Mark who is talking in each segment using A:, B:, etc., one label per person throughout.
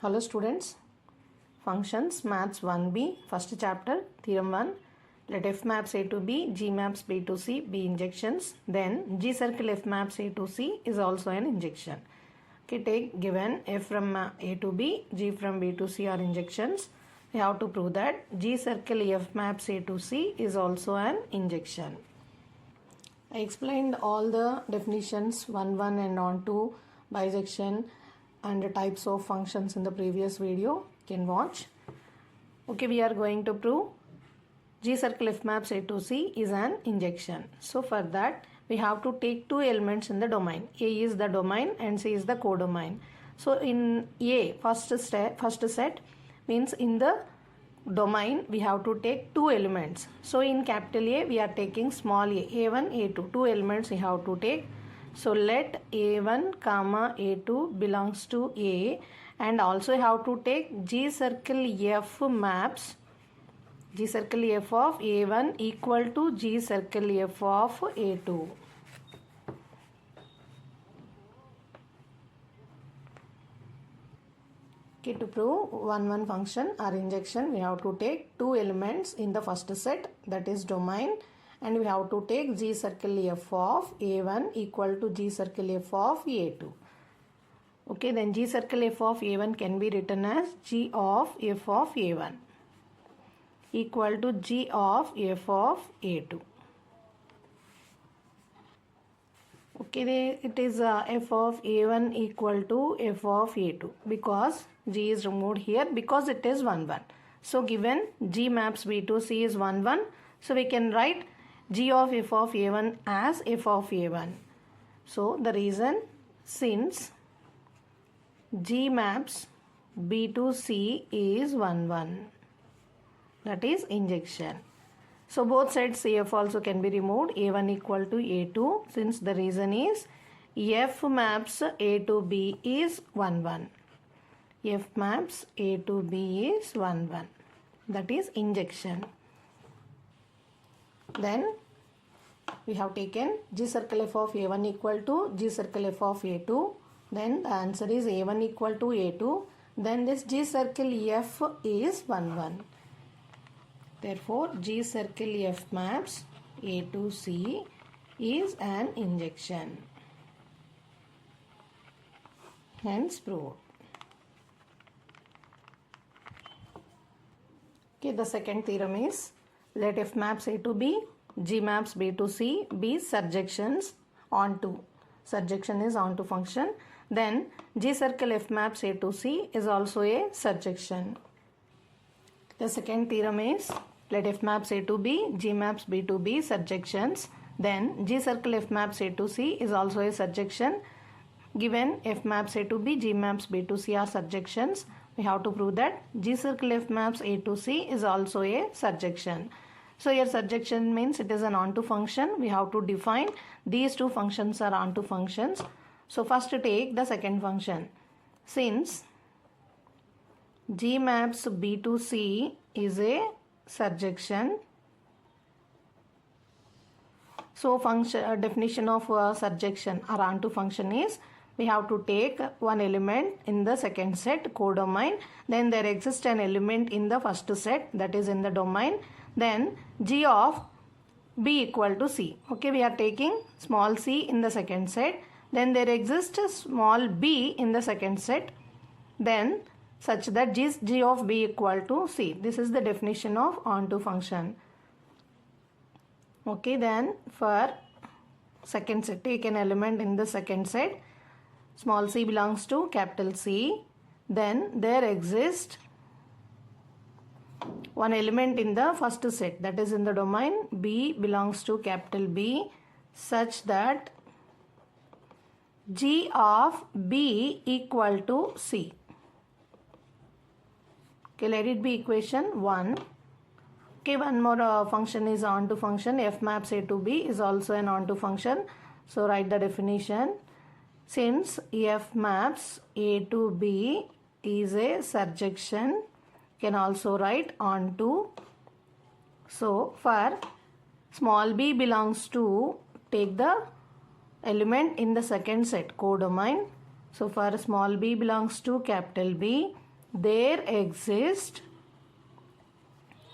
A: Hello students, functions maths 1b first chapter theorem 1. Let f maps a to b, g maps b to c be injections. Then g circle f maps a to c is also an injection. Okay, take given f from a to b, g from b to c are injections. We have to prove that g circle f maps a to c is also an injection. I explained all the definitions 1 and on to bisection and the types of functions in the previous video. You can watch. Okay, we are going to prove G circle f maps A to C is an injection. So for that we have to take two elements in the domain. A is the domain and C is the codomain. So in A first set means in the domain we have to take two elements. So in capital A we are taking small a, A1, A2, two elements we have to take. So let A1 comma A2 belongs to A, and also have to take G circle F maps G circle F of A1 equal to G circle F of A2. Okay, to prove 1 function or injection we have to take two elements in the first set, that is domain, and we have to take G circle F of A1 equal to G circle F of A2. Okay, then G circle F of A1 can be written as G of F of A1 equal to G of F of A2. Okay, it is F of A1 equal to F of A2 because G is removed here because it is 1, 1. So given G maps B to C is 1, 1. So we can write G of F of A1 as F of A1. So the reason, since G maps B to C is 1, 1. That is injection. So both sides CF also can be removed. A1 equal to A2, since the reason is F maps A to B is 1, 1. F maps A to B is 1, 1. That is injection. Then we have taken G circle F of A1 equal to G circle F of A2. Then the answer is A1 equal to A2. Then this G circle F is 1, 1. Therefore, G circle F maps A to C is an injection. Hence proved. Okay, the second theorem is let F maps A to B, G maps B to C be surjections onto. Surjection is onto function. Then G circle F maps A to C is also a surjection. The second theorem is let F maps A to B, G maps B to B surjections. Then G circle F maps A to C is also a surjection. Given F maps A to B, G maps B to C are surjections, we have to prove that G circle F maps A to C is also a surjection. So here surjection means it is an onto function. We have to define these two functions are onto functions. So first take the second function. Since G maps B to C is a surjection, so function definition of surjection or onto function is we have to take one element in the second set codomain, then there exists an element in the first set, that is in the domain, then G of B equal to C. Okay, we are taking small c in the second set, then there exists a small b in the second set, then such that G of B equal to C. This is the definition of onto function. Okay, then for second set, take an element in the second set. Small c belongs to capital C. Then there exists one element in the first set, that is in the domain B belongs to capital B, such that G of B equal to C. Okay, let it be equation 1. Okay, one more function is onto function. F maps A to B is also an onto function. So write the definition. Since F maps A to B is a surjection, can also write onto. So for small b belongs to, take the element in the second set codomain. So for small b belongs to capital B, there exists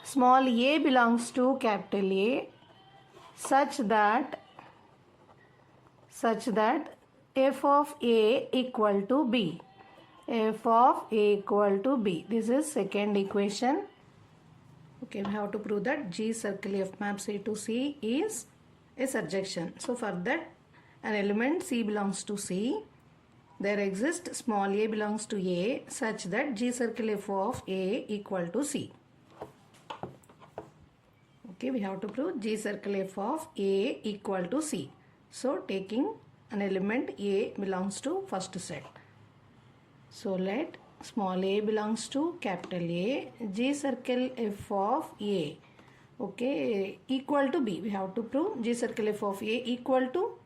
A: small a belongs to capital A such that f of A equal to B. F of A equal to B. This is second equation. Okay, we have to prove that G circle F maps A to C is a surjection. So for that, an element C belongs to C. There exists small a belongs to A such that G circle F of A equal to C. Okay, we have to prove G circle F of A equal to C. So taking an element A belongs to first set. So let small a belongs to capital A, G circle F of A, okay, equal to B. We have to prove G circle F of A equal to,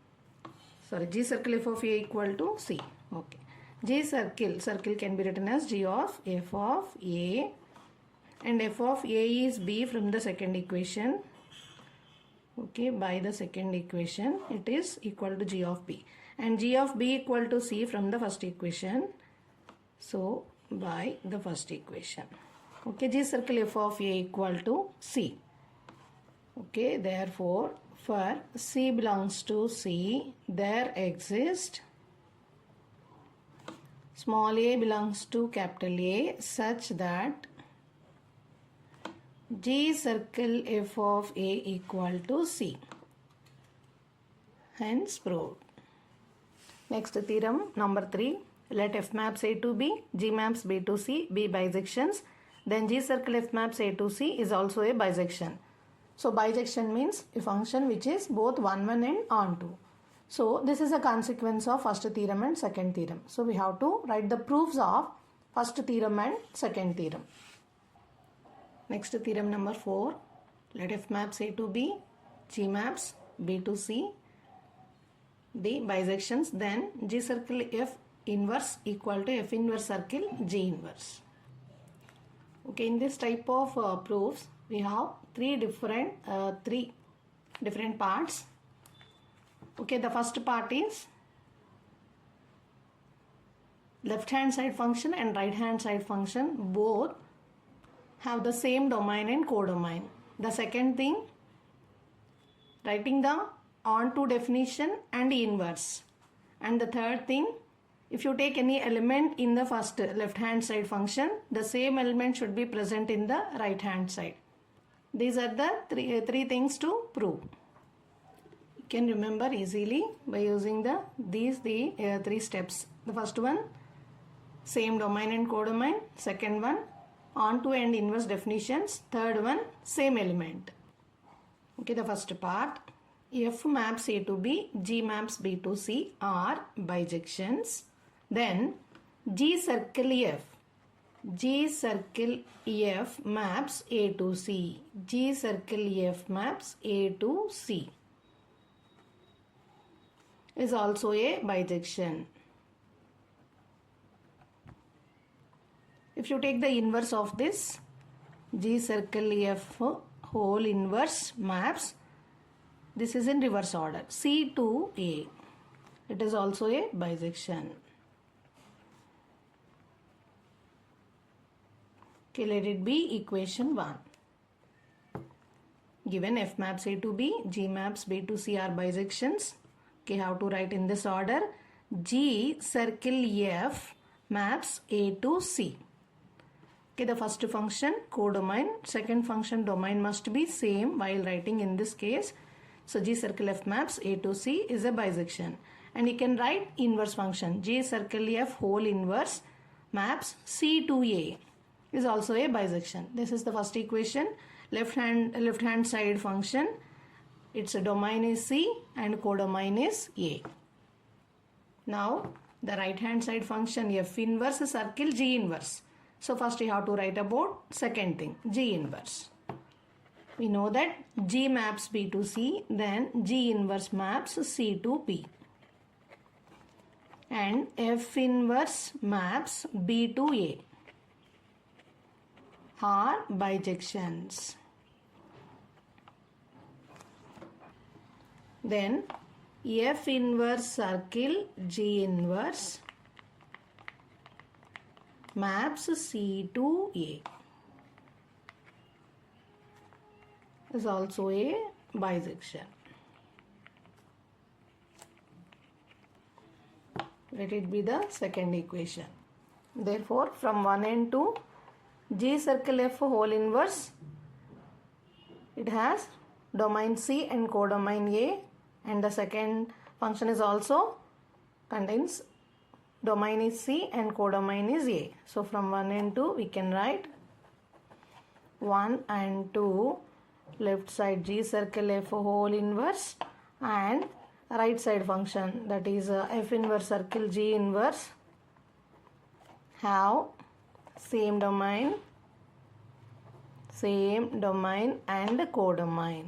A: G circle F of A equal to C. Okay. G circle can be written as G of F of A, and F of A is B from the second equation. Okay, by the second equation it is equal to G of B, and G of B equal to C from the first equation. So by the first equation. Okay, G circle F of A equal to C. Okay, therefore for C belongs to C, there exists small a belongs to capital A such that G circle F of A equal to C. Hence proved. Next theorem number 3. Let F maps A to B, G maps B to C be bisections. Then G circle F maps A to C is also a bisection. So bisection means a function which is both 1, 1 and onto. So this is a consequence of first theorem and second theorem. So we have to write the proofs of first theorem and second theorem. Next theorem number 4. Let F maps A to B, G maps B to C be bisections. Then G circle F inverse equal to F inverse circle G inverse. Okay, in this type of proofs we have three different parts. Okay, the first part is left hand side function and right hand side function both have the same domain and codomain. The second thing, writing the onto definition and inverse. And the third thing, if you take any element in the first left hand side function, the same element should be present in the right hand side. These are the three things to prove. You can remember easily by using these three steps. The first one, same domain and codomain. Second one, onto and inverse definitions. Third one, same element. Okay, the first part, F maps A to B, G maps B to C are bijections. Then G circle F maps A to C. G circle F maps A to C is also a bijection. If you take the inverse of this, G circle F whole inverse maps, this is in reverse order, C to A. It is also a bijection. Okay, let it be equation 1. Given F maps A to B, G maps B to C are bisections. Okay, how to write in this order? G circle F maps A to C. Okay, the first function codomain, second function domain must be same while writing in this case. So G circle F maps A to C is a bisection. And you can write inverse function. G circle F whole inverse maps C to A is also a bisection. This is the first equation. Left hand side function, its domain is C and codomain is A. Now the right hand side function F inverse circle G inverse. So first you have to write about second thing, G inverse. We know that G maps B to C, then G inverse maps C to P. And F inverse maps B to A are bijections. Then F inverse circle G inverse maps C to A is also a bisection. Let it be the second equation. Therefore, from one end to G circle F whole inverse, it has domain C and codomain A, and the second function is also contains domain is C and codomain is A. So from 1 and 2 we can write 1 and 2 left side G circle F whole inverse, and right side function, that is F inverse circle G inverse, have same domain and codomain.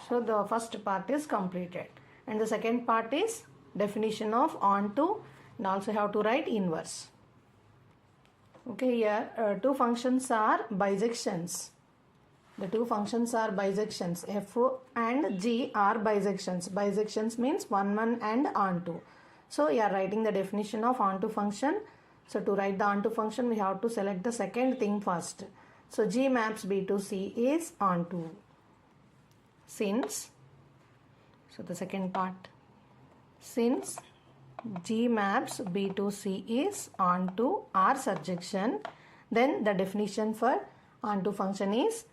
A: So the first part is completed, and the second part is definition of onto, and also have to write inverse. Okay, here two functions are bisections. The two functions are bisections. F and G are bisections. Bisections means 1, 1 and onto. So you are writing the definition of onto function. So to write the onto function, we have to select the second thing first. So G maps B to C is onto. Since, so the second part, since G maps B to C is onto R surjection, then the definition for onto function is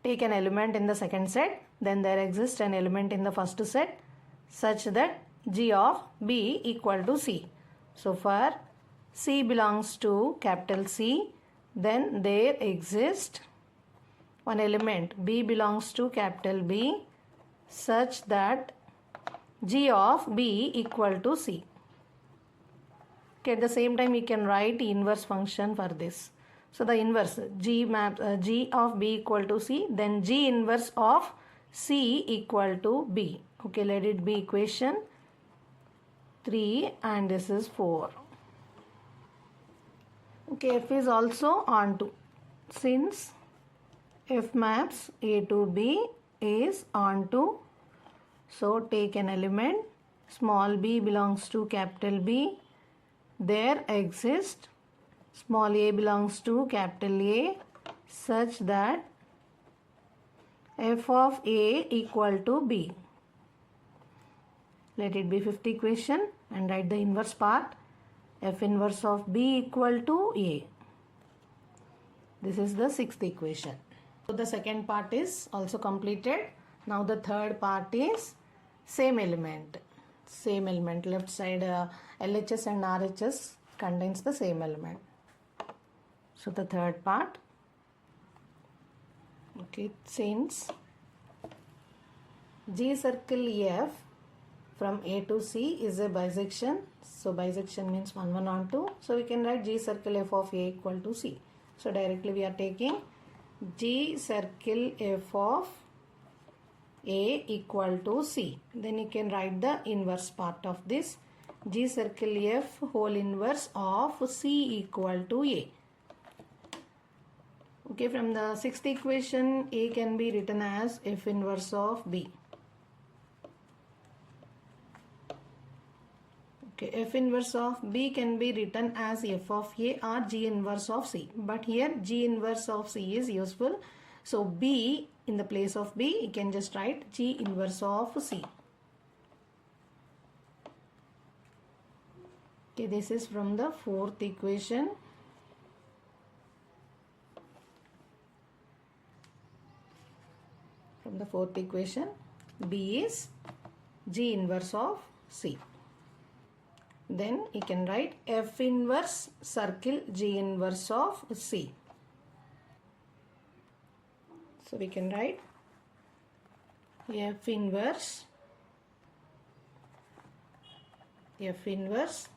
A: take an element in the second set, then there exists an element in the first set such that G of B equal to C. So for C belongs to capital C, then there exists one element B belongs to capital B such that G of B equal to C. Okay, at the same time we can write inverse function for this. So the inverse G of B equal to C, then G inverse of C equal to B. Okay, let it be equation 3 and this is 4. Okay, F is also onto. Since F maps A to B is onto, so take an element small b belongs to capital B, there exists small a belongs to capital A such that F of A equal to B. Let it be fifth equation and write the inverse part. F inverse of B equal to A. This is the sixth equation. So the second part is also completed. Now the third part is same element. Same element. Left side LHS and RHS contains the same element. So the third part. Okay, since G circle F from A to C is a bisection. So bisection means 1, 1 on 2. So we can write G circle F of A equal to C. So directly we are taking G circle F of A equal to C. Then you can write the inverse part of this. G circle F whole inverse of C equal to A. Okay, from the sixth equation, A can be written as F inverse of B. Okay, F inverse of B can be written as F of A or G inverse of C. But here G inverse of C is useful. So B, in the place of B, you can just write G inverse of C. Okay, this is from the fourth equation. From the fourth equation, B is G inverse of C. Then you can write F inverse circle G inverse of C. So we can write F inverse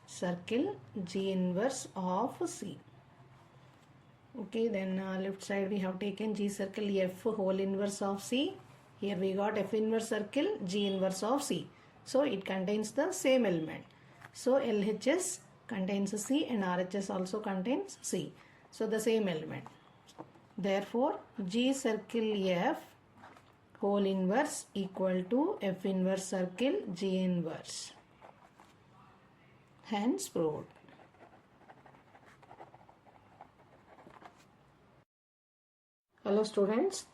A: circle G inverse of C. Okay, then left side we have taken G circle F whole inverse of C. Here we got F inverse circle G inverse of C. So it contains the same element. So LHS contains C and RHS also contains C. So the same element. Therefore, G circle F whole inverse equal to F inverse circle G inverse. Hence proved. Hello students,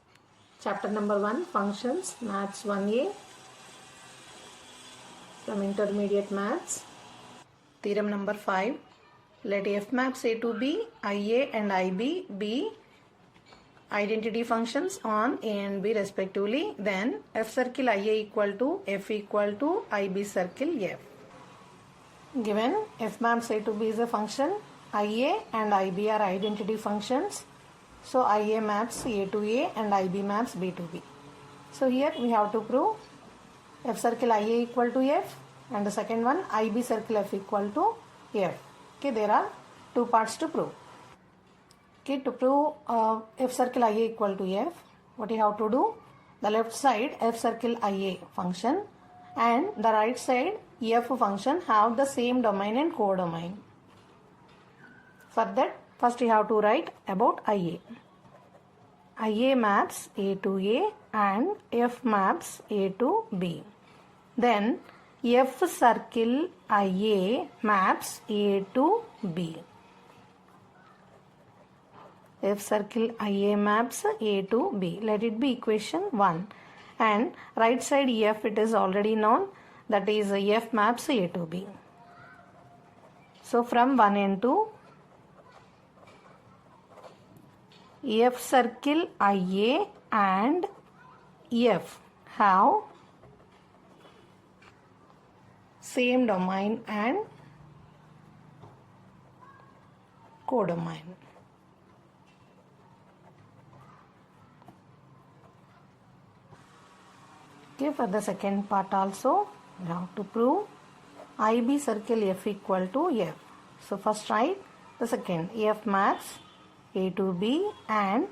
A: chapter number 1, functions, maths 1a from intermediate maths. Theorem number 5, let f maps A to B, IA and IB be identity functions on A and B respectively, then f circle IA equal to f equal to IB circle f. Given f maps A to B is a function, IA and IB are identity functions. So IA maps A to A and IB maps B to B. So here we have to prove f circle IA equal to f and the second one IB circle f equal to f. Okay, there are two parts to prove. Okay, to prove f circle IA equal to f, what you have to do? The left side f circle IA function and the right side f function have the same domain and codomain. For that, first you have to write about IA. IA maps A to A and F maps A to B. Then F circle IA maps A to B. F circle IA maps A to B. Let it be equation 1. And right side F it is already known, that is F maps A to B. So from 1 and 2, F circle IA and F have same domain and codomain. Okay, for the second part also we have to prove IB circle F equal to F. So first write the second, F maps A to B and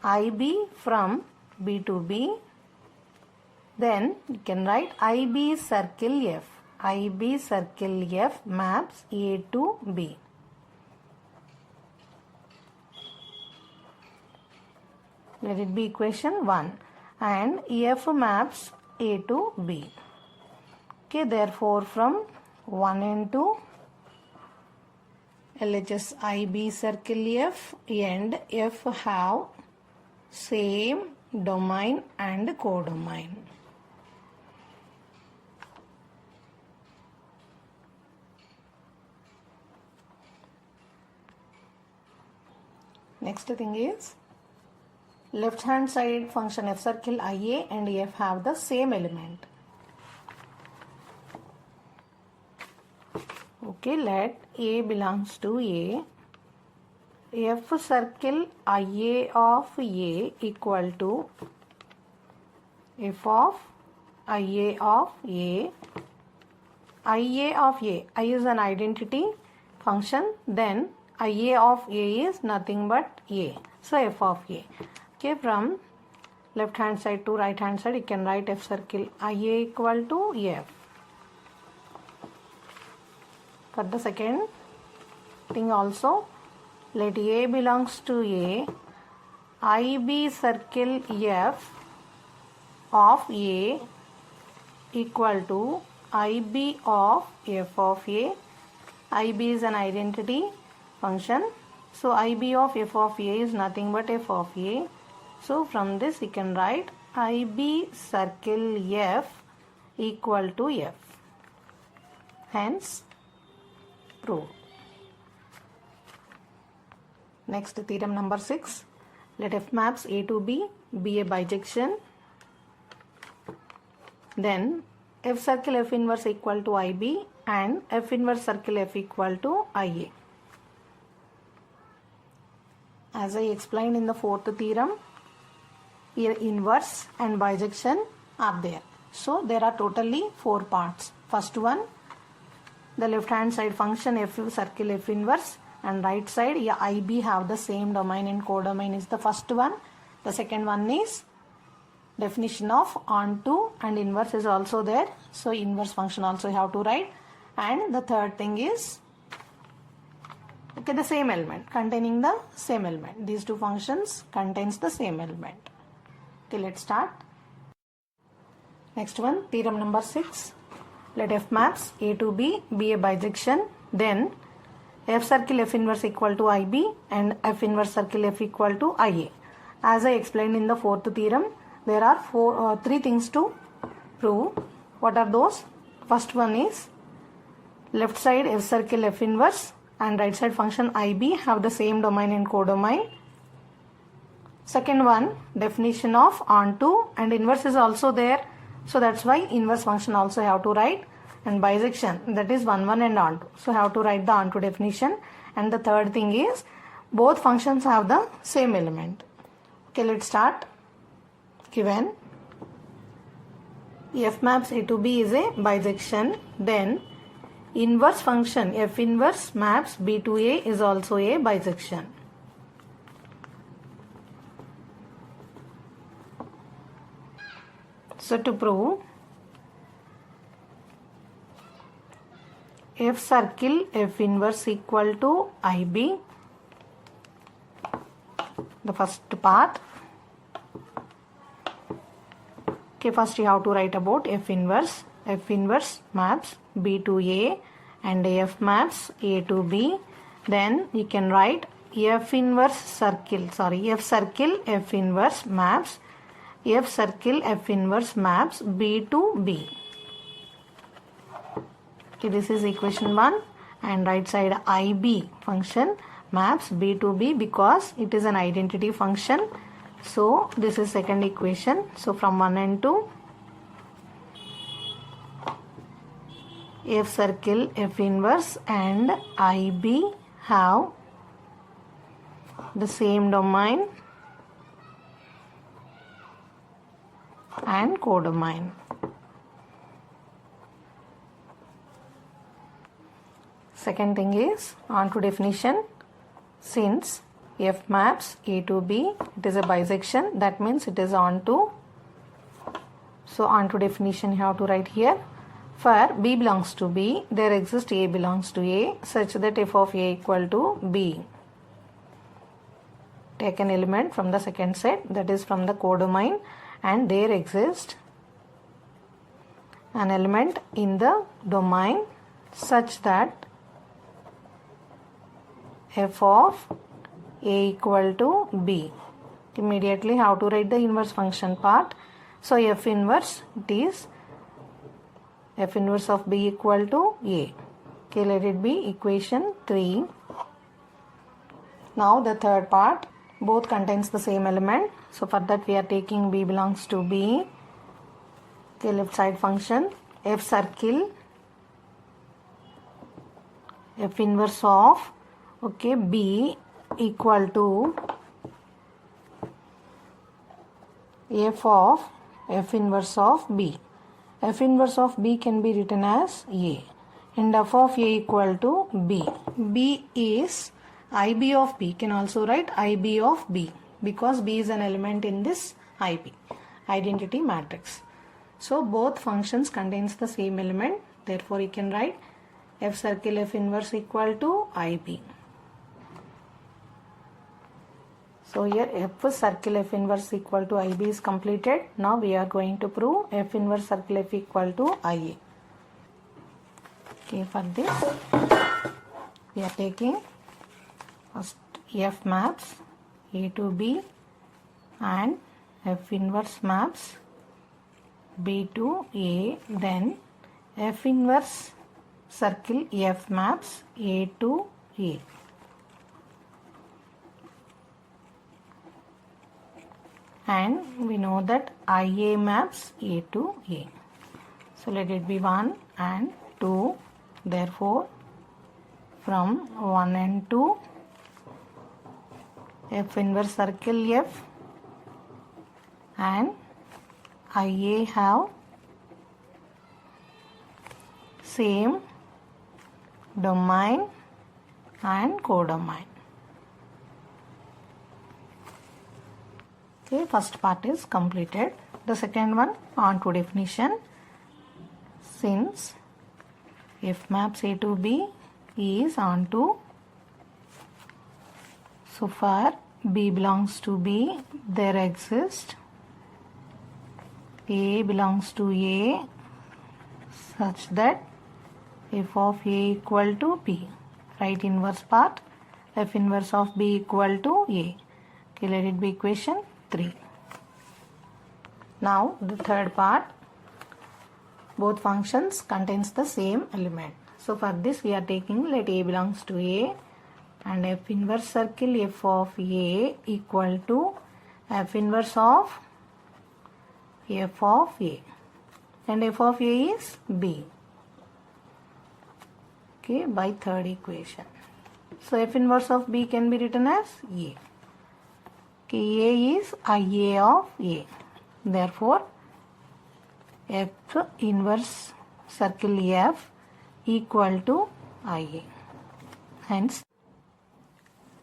A: IB from B to B. Then you can write IB circle F. IB circle F maps A to B. Let it be equation 1. And F maps A to B. Okay, therefore from 1 and 2, LHS IB circle F and F have same domain and codomain. Next thing is left hand side function f circle IA and F have the same element. Okay, let A belongs to A. F circle IA of A equal to F of IA of A. IA of A, I is an identity function, then IA of A is nothing but A. So F of A. Okay, from left hand side to right hand side you can write F circle IA equal to F. For the second thing also, let A belongs to A, IB circle F of A equal to IB of F of A. IB is an identity function, so IB of F of A is nothing but F of A. So from this you can write IB circle F equal to F. Hence prove. Next, theorem number 6. Let F maps A to B be a bijection. Then F circle F inverse equal to IB and F inverse circle F equal to IA. As I explained in the fourth theorem, here inverse and bijection are there. So there are totally 4 parts. First one, the left hand side function F circle F inverse and right side IB have the same domain and codomain is the first one. The second one is definition of onto and inverse is also there. So inverse function also you have to write. And the third thing is okay, the same element, containing the same element. These two functions contains the same element. Okay, let's start. Next one, theorem number 6. Let F maps A to B be a bijection. Then F circle F inverse equal to IB and F inverse circle F equal to IA. As I explained in the fourth theorem, there are three things to prove. What are those? First one is left side F circle F inverse and right side function IB have the same domain and codomain. Second one, definition of onto and inverse is also there. So that's why inverse function also have to write. And bisection, that is 1, 1 and onto. So have to write the onto definition. And the third thing is both functions have the same element. Okay, let's start. Given F maps A to B is a bisection, then inverse function F inverse maps B to A is also a bisection. So to prove F circle F inverse equal to IB, the first part. Okay, first you have to write about F inverse. F inverse maps B to A and F maps A to B. Then you can write F inverse circle, F circle F inverse maps F circle F inverse maps B to B. Okay, this is equation 1, and right side IB function maps B to B because it is an identity function. So this is second equation. So from 1 and 2, F circle F inverse and IB have the same domain and codomain. Second thing is onto definition. Since F maps A to B, it is a bisection, that means it is onto. So onto definition you have to write here. For B belongs to B, there exists A belongs to A such that F of A equal to B. Take an element from the second set, that is from the codomain, and there exists an element in the domain such that F of A equal to B. Immediately how to write the inverse function part. So F inverse, it is F inverse of B equal to A. Okay, let it be equation 3. Now the third part, both contains the same element. So for that we are taking B belongs to B. Okay, left side function F circle F inverse of B equal to F of F inverse of B. F inverse of B can be written as A and F of A equal to B. B is IB of B. Can also write IB of B because B is an element in this IB, identity matrix. So both functions contains the same element. Therefore you can write F circle F inverse equal to IB. So here F circle F inverse equal to IB is completed. Now we are going to prove F inverse circle F equal to IA. Okay, for this we are taking first F maps A to B and F inverse maps B to A. Then F inverse circle F maps A to A. And we know that IA maps A to A. So let it be 1 and 2. Therefore, from 1 and 2, F inverse circle F and IA have same domain and codomain. Okay, first part is completed. The second one, onto definition. Since F maps A to B is onto, so far B belongs to B, there exists A belongs to A such that F of A equal to B. Right inverse part, F inverse of B equal to A. Okay, let it be equation 3. Now the third part, both functions contains the same element. So for this we are taking, let A belongs to A and F inverse circle F of A equal to F inverse of F of A, and F of A is B. Okay, by third equation. So F inverse of B can be written as A. Okay, A is IA of A. Therefore, F inverse circle F equal to IA. Hence,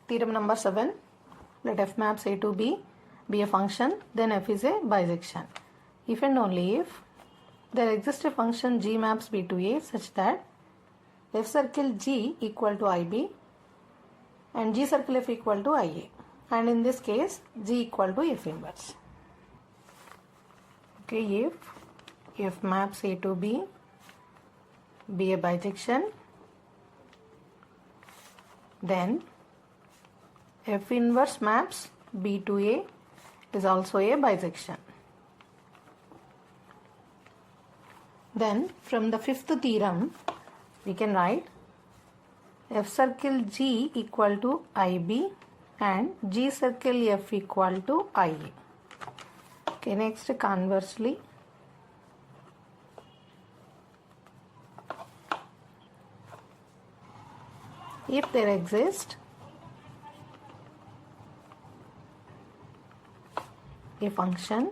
A: theorem number 7. Let F maps A to B be a function, then F is a bisection. If and only if there exists a function G maps B to A such that F circle G equal to IB and G circle F equal to IA, and in this case G equal to F inverse. Okay, if F maps A to B be a bisection, then F inverse maps B to A is also a bisection. Then from the fifth theorem we can write F circle G equal to IB and G circle F equal to IA. Okay, next conversely, if there exists a function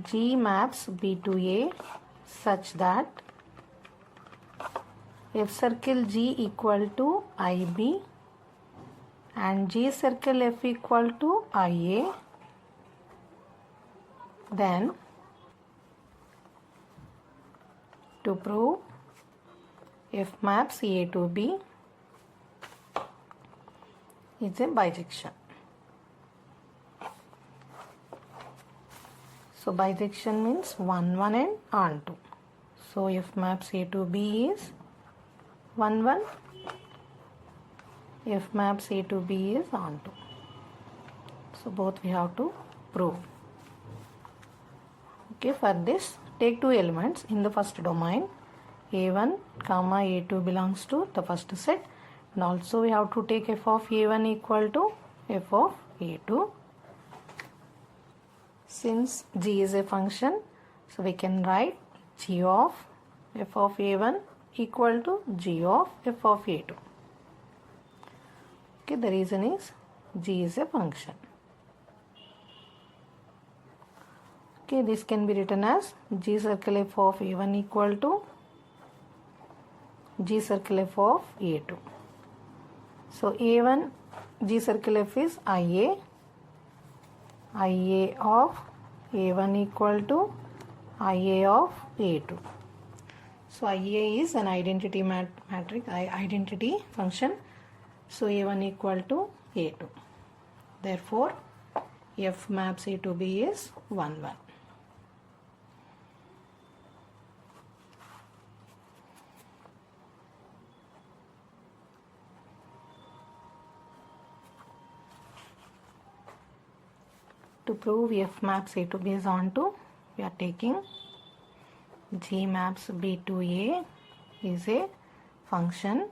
A: G maps B to A such that F circle G equal to IB and G circle F equal to IA, then to prove F maps A to B is a bisection. So bisection means 1 1 and on 2. So F maps A to B is 1 1. F maps A to B is on 2. So both we have to prove. Okay, for this take two elements in the first domain, A1 comma A2 belongs to the first set, and also we have to take F of A1 equal to F of A2. Since G is a function, so we can write G of F of A1 equal to G of F of A2. Okay, the reason is G is a function. Okay, this can be written as G circle F of A1 equal to G circle F of A2. So A1 G circle F is IA of A1 equal to IA of A2. So IA is an identity matrix, identity function. So A1 equal to A2. Therefore, F maps A to B is 1 1. To prove F maps A to B is onto, we are taking G maps B to A is a function.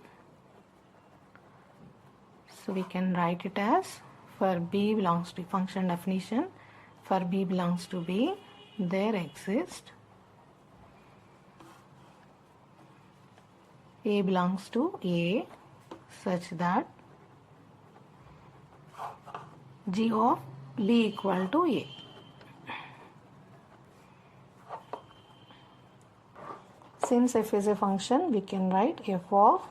A: So we can write it as, for B belongs to function definition, for B belongs to B, there exists A belongs to A such that G of B equal to A. Since F is a function, we can write F of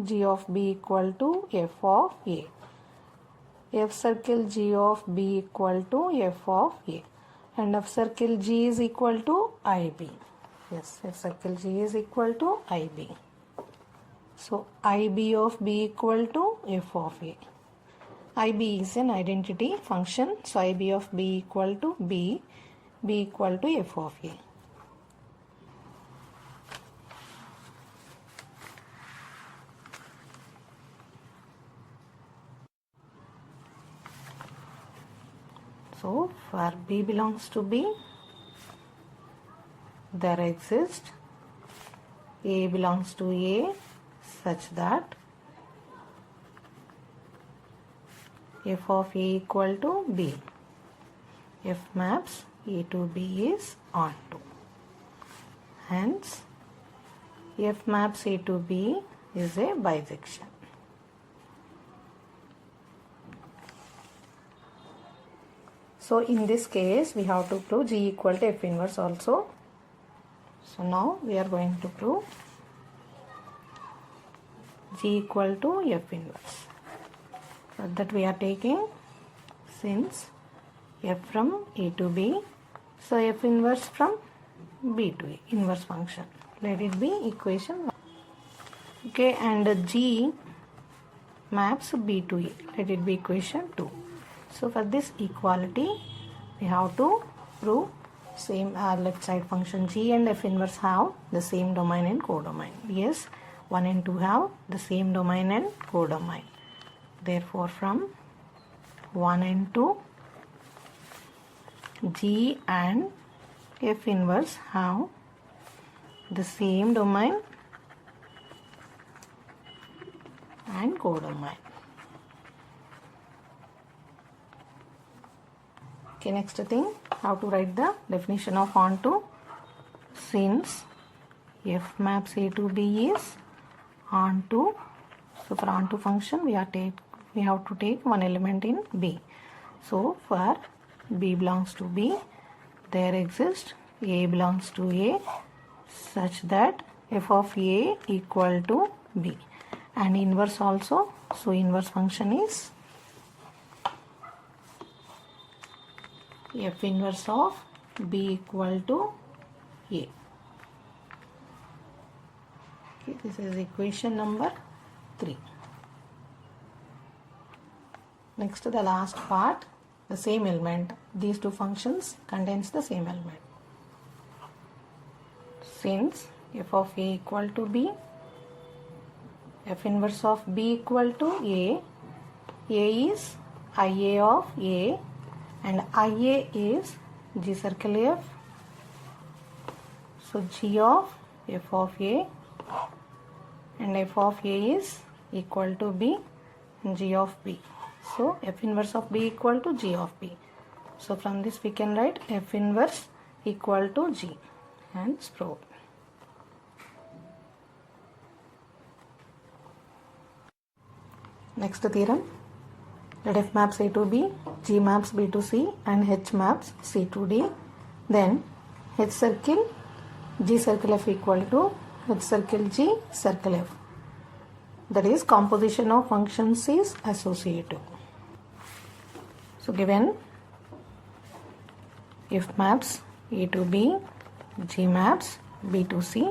A: G of B equal to F of A. F circle G of B equal to F of A. And F circle G is equal to IB. Yes, F circle G is equal to IB. So IB of B equal to F of A. IB is an identity function. So IB of B equal to B equal to F of A. So for B belongs to B, there exists A belongs to A such that f of A equal to B. F maps A to B is onto. Hence, F maps A to B is a bisection. So in this case, we have to prove G equal to F inverse also. So now we are going to prove G equal to F inverse. For that we are taking, since F from A to B, so F inverse from B to A, inverse function. Let it be equation 1. Okay, and G maps B to A. Let it be equation 2. So for this equality, we have to prove same left side function G and F inverse have the same domain and codomain. Yes, 1 and 2 have the same domain and codomain. Therefore, from 1 and 2, G and F inverse have the same domain and codomain. Okay, next thing, how to write the definition of onto. Since F maps A to B is onto, so for onto function we have to take one element in B. So for B belongs to B, there exists A belongs to A such that f of A equal to B, and inverse also. So inverse function is F inverse of B equal to A. Okay, this is equation number 3. Next, the last part, the same element. These two functions contains the same element. Since f of A equal to B, f inverse of B equal to A is IA of A, and IA is G circle F. So G of f of A and f of A is equal to B and G of B. So f inverse of B equal to G of B. So from this we can write f inverse equal to G and prove. Next theorem. Let f maps A to B, G maps B to C, and H maps C to D. Then H circle G circle F equal to H circle G circle F. That is, composition of functions is associative. So given F maps A to B, G maps B to C,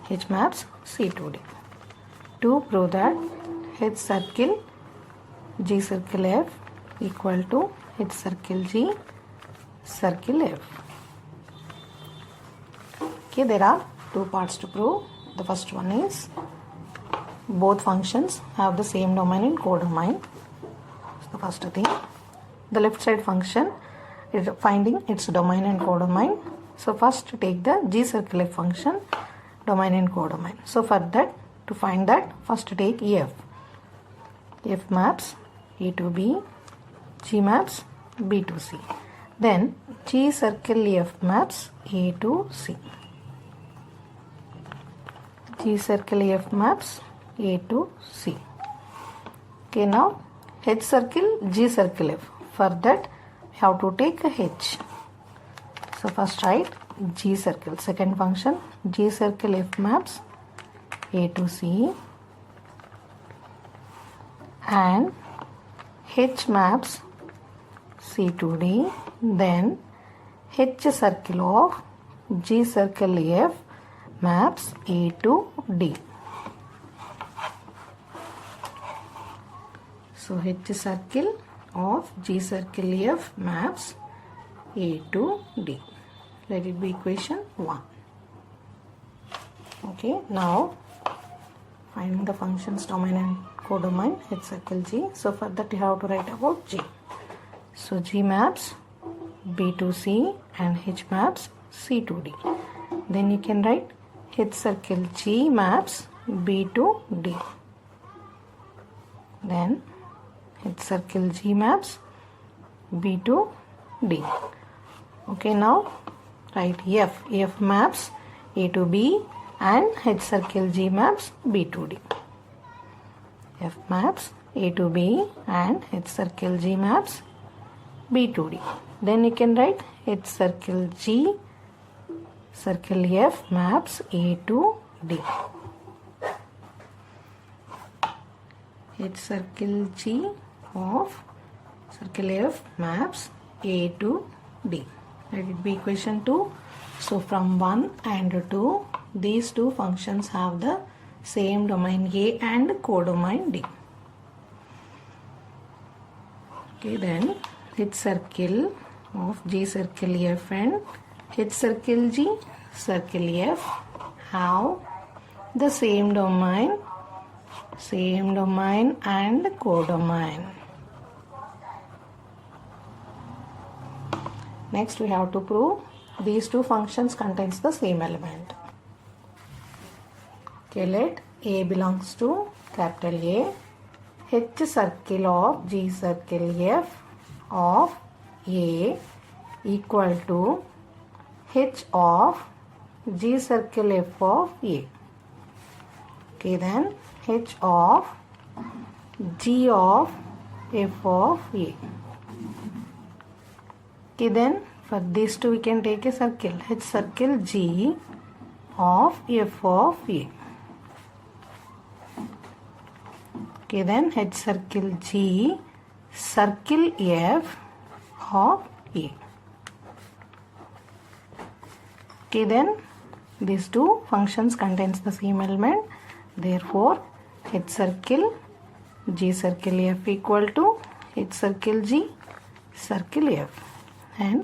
A: H maps C to D. To prove that H circle G circle F equal to H circle G circle F. Okay, there are two parts to prove. The first one is both functions have the same domain and codomain. The first thing, the left side function is finding its domain and codomain. So first take the G circle F function domain and codomain. So for that, to find that, first take F. F maps A to B, G maps B to C. Then G circle F maps A to C. G circle F maps A to C. Okay, now H circle G circle F. For that we have to take a H. So first write G circle. Second function, G circle F maps A to C and H maps C to D. Then H circle of G circle F maps A to D. So H circle of G circle F maps A to D. Let it be equation 1. Okay, now find the functions domain and codomain H circle G. So for that you have to write about G. So G maps B to C and H maps C to D. Then you can write H circle G maps B to D. Then H circle G maps B to D. Okay, now write F. F maps A to B and H circle G maps B to D. F maps A to B and H circle G maps B to D. Then you can write H circle G circle F maps A to D. H circle G of circle F maps A to D. Let it be equation 2. So from 1 and 2, these two functions have the same domain A and codomain D. Okay, then H circle of G circle F and H circle G circle F have the same domain and codomain. Next we have to prove these two functions contains the same element. Okay, let A belongs to capital A. H circle of G circle F of A equal to H of G circle F of A. Okay, then H of G of F of A. Okay, then for these two we can take a circle. H circle G of F of A. Okay, then H circle G circle F of A. Okay, then these two functions contains the same element. Therefore, H circle G circle F equal to H circle G circle F. And